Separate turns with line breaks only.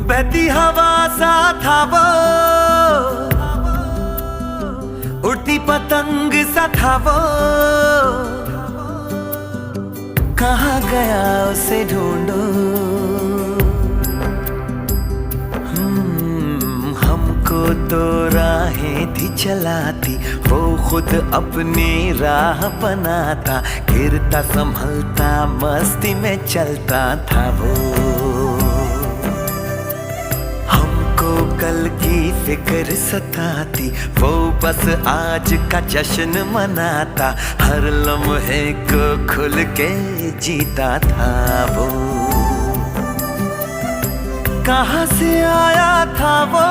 बहती हवा सा था वो, उड़ती पतंग सा था वो, कहाँ गया उसे ढूंढो। हमको तो राहें थी चलाती, वो खुद अपनी राह बनाता, गिरता संभलता मस्ती में चलता था वो। हमको कल की फिक्र सताती, वो बस आज का जश्न मनाता, हर लम्हे को खुल के जीता था वो। कहाँ से आया था वो,